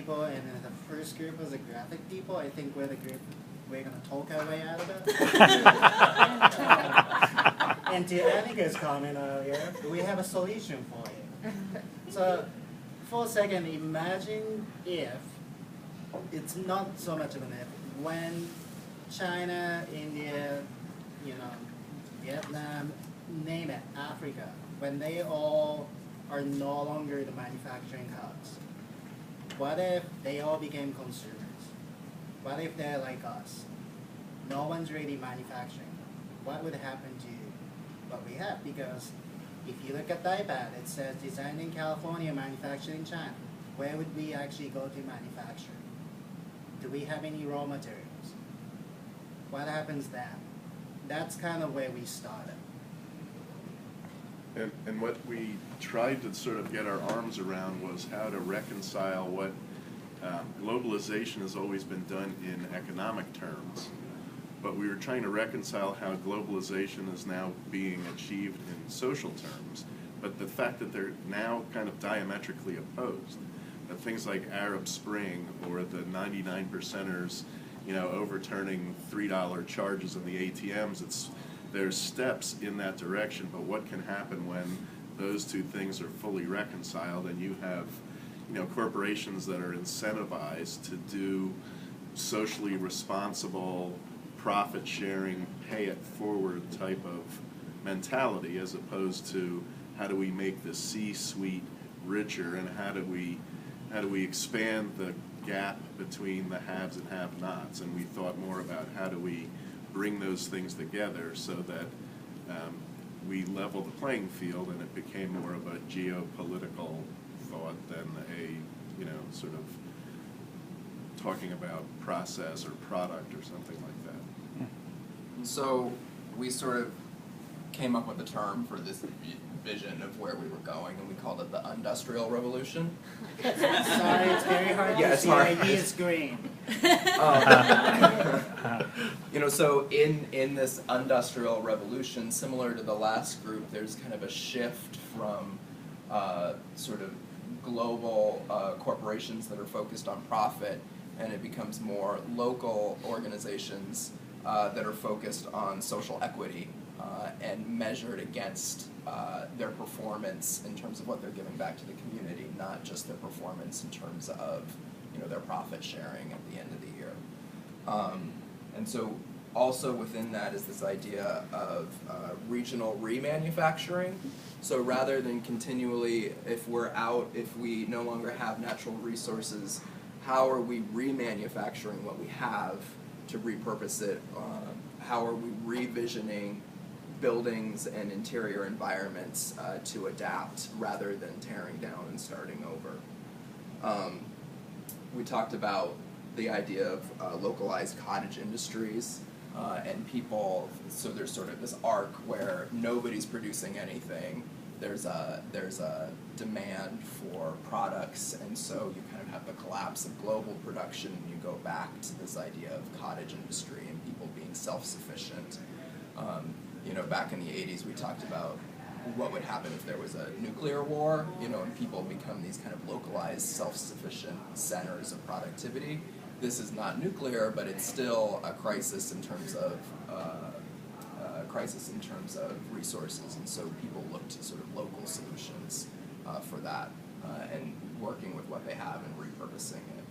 people, and then the first group was the graphic people. I think we're the group we're gonna talk our way out of it. And to Annika's comment earlier, we have a solution for you. So, for a second, imagine if it's not so much of an if. When China, India, Vietnam, name it, Africa, when they all are no longer the manufacturing hubs, what if they all became consumers? What if they're like us? No one's really manufacturing. What would happen to what we have? Because if you look at the iPad, it says designed in California, manufactured in China. Where would we actually go to manufacture? Do we have any raw materials? What happens then? That's kind of where we started. And what we tried to sort of get our arms around was how to reconcile what globalization has always been done in economic terms, but we were trying to reconcile how globalization is now being achieved in social terms, but the fact that they're now kind of diametrically opposed. That things like Arab Spring or the 99%ers, overturning $3 charges in the ATMs, there's steps in that direction, but what can happen when those two things are fully reconciled and you have corporations that are incentivized to do socially responsible, profit-sharing, pay-it-forward type of mentality, as opposed to how do we make the C-suite richer and how do we expand the gap between the haves and have-nots. And we thought more about how do we bring those things together so that we level the playing field, and it became more of a geopolitical thought than a sort of talking about process or product or something like that. So we sort of came up with a term for this vision of where we were going, and we called it the Industrial Revolution. Sorry, it's very hard to see. ID is green. So in this Industrial Revolution, similar to the last group, there's kind of a shift from sort of global corporations that are focused on profit, and it becomes more local organizations that are focused on social equity and measured against their performance in terms of what they're giving back to the community, not just their performance in terms of their profit sharing at the end of the year. And so also within that is this idea of regional remanufacturing. So rather than continually, if we no longer have natural resources, how are we remanufacturing what we have to repurpose it? How are we revisioning buildings and interior environments to adapt rather than tearing down and starting over? We talked about the idea of localized cottage industries and people, so there's sort of this arc where nobody's producing anything. There's a demand for products, and so you kind of have the collapse of global production, and you go back to this idea of cottage industry and people being self-sufficient. Back in the 80s, we talked about what would happen if there was a nuclear war, and people become these kind of localized, self-sufficient centers of productivity. This is not nuclear, but it's still a crisis in terms of resources, and so people look to sort of local solutions for that, and working with what they have and repurposing it.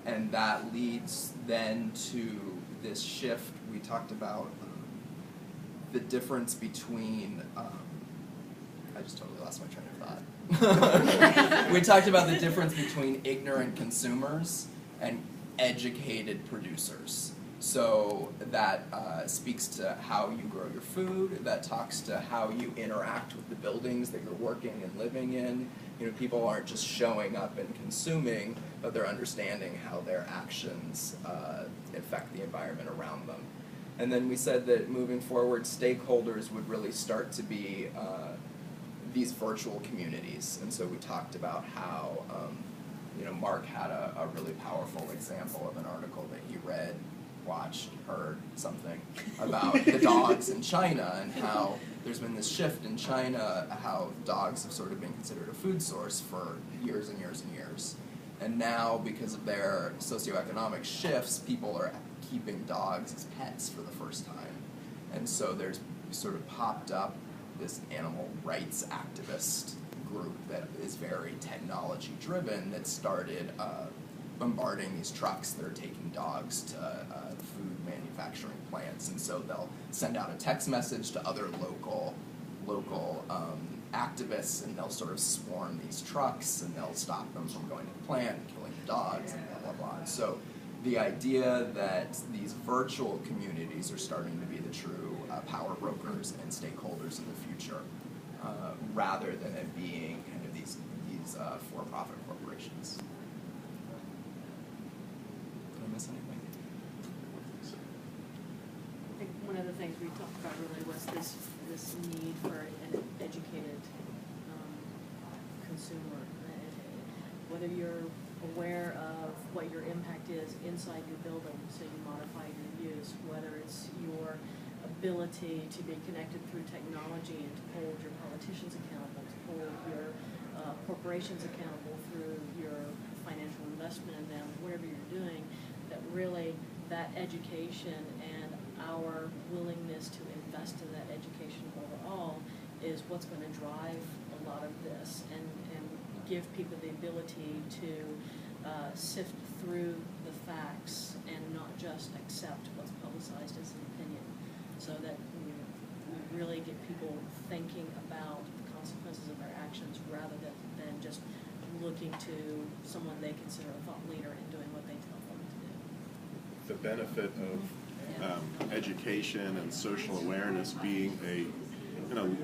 And that leads then to this shift. We talked about the difference between, I just totally lost my train of thought. We talked about the difference between ignorant consumers and educated producers. So that speaks to how you grow your food, that talks to how you interact with the buildings that you're working and living in. People aren't just showing up and consuming, but they're understanding how their actions affect the environment around them. And then we said that moving forward, stakeholders would really start to be these virtual communities. And so we talked about how Mark had a really powerful example of an article that he read, watched, heard something about the dogs in China, and how there's been this shift in China, how dogs have sort of been considered a food source for years and years and years. And now, because of their socioeconomic shifts, people are keeping dogs as pets for the first time. And so there's sort of popped up this animal rights activist group that is very technology driven that started bombarding these trucks that are taking dogs to food manufacturing plants. And so they'll send out a text message to other local activists, and they'll sort of swarm these trucks, and they'll stop them from going to the plant and killing the dogs, and blah, blah, blah. And so the idea that these virtual communities are starting to be the true power brokers and stakeholders in the future, rather than it being kind of these for-profit corporations. Did I miss anything? I think one of the things we talked about really was this need for an educated consumer. Whether you're aware of what your impact is inside your building, so you modify your use, whether it's your ability to be connected through technology and to hold your politicians accountable, to hold your corporations accountable through your financial investment in them, whatever you're doing, that really that education and our willingness to invest in that education overall is what's going to drive a lot of this and give people the ability to sift through the facts and not just accept what's publicized as an opinion, so that we really get people thinking about the consequences of their actions rather than just looking to someone they consider a thought leader and doing what they tell them to do. The benefit of education and social awareness being a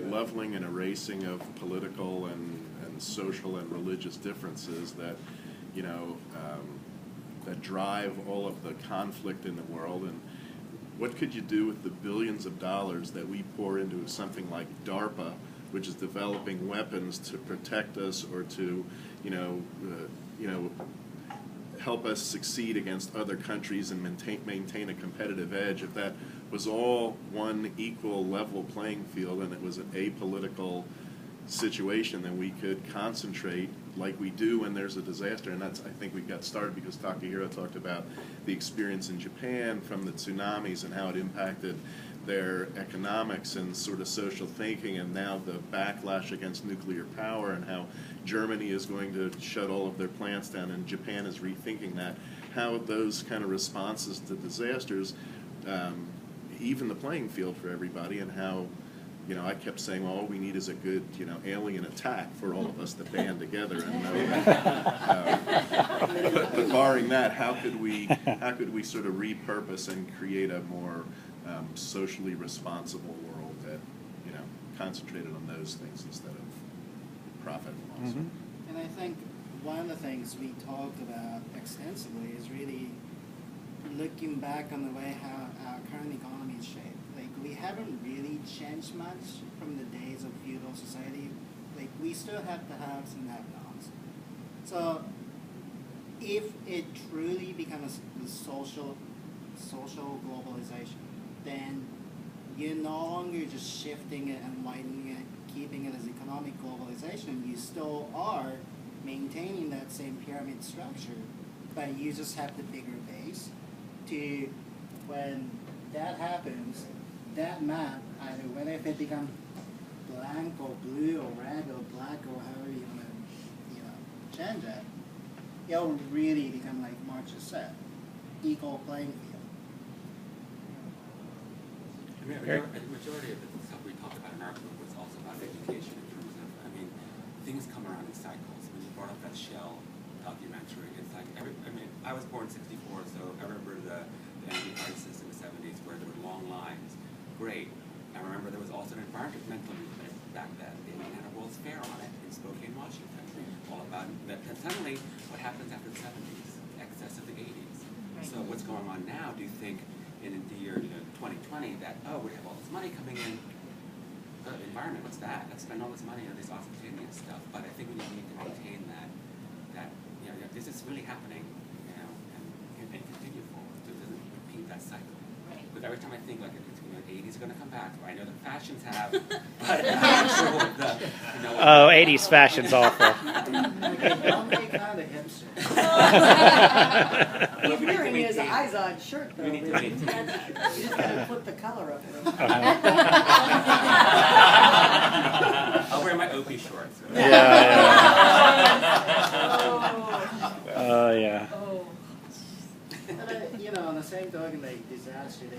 leveling and erasing of political and social and religious differences that that drive all of the conflict in the world. And what could you do with the billions of dollars that we pour into something like DARPA, which is developing weapons to protect us or to help us succeed against other countries and maintain a competitive edge? If that was all one equal level playing field and it was an apolitical situation, then we could concentrate like we do when there's a disaster. And that's, I think we got started because Takahiro talked about the experience in Japan from the tsunamis and how it impacted their economics and sort of social thinking, and now the backlash against nuclear power and how Germany is going to shut all of their plants down and Japan is rethinking that, how those kind of responses to disasters even the playing field for everybody, and how I kept saying, well, all we need is a good, alien attack for all of us to band together and know that. But barring that, how could we sort of repurpose and create a more socially responsible world that, concentrated on those things instead of profit and loss? Mm-hmm. And I think one of the things we talked about extensively is really looking back on the way how our current economy is shaped. Like, we haven't really changed much from the days of feudal society. Like, we still have the haves and have-nots. So if it truly becomes a social globalization, then you're no longer just shifting it and widening it, keeping it as economic globalization. You still are maintaining that same pyramid structure, but you just have the bigger base to, when that happens, that map, either whether if it becomes blank or blue or red or black or however you want to change it, it'll really become, like Mark just said, equal playing field. I mean, a majority of the stuff we talked about in our group was also about education in terms of, things come around in cycles. When you brought up that Shell documentary, it's like, I was born in '64, so I remember the energy crisis in the '70s where there were long lines. Great. I remember there was also an environmental movement back then. They had a World's Fair on it in Spokane, Washington, all about that. And suddenly, what happens after the '70s? Excess of the '80s. Right. So what's going on now? Do you think in the year 2020 that, we have all this money coming in? The environment, what's that? Let's spend all this money on this instantaneous stuff. But I think we need to maintain that this is really happening, and continue forward, so it doesn't repeat that cycle. Right. Because every time I think like it's the '80s are going to come back, I know the fashions have, but I'm not sure what the 80s fashion's awful. Okay, don't make kind of hipster. He's wearing his maintain. Izod shirt though. We need to but maintain. that's- You just gotta flip the color up. I'll wear my Opie shorts. Oh, yeah. Oh. But, you know, on the same token, like disaster, they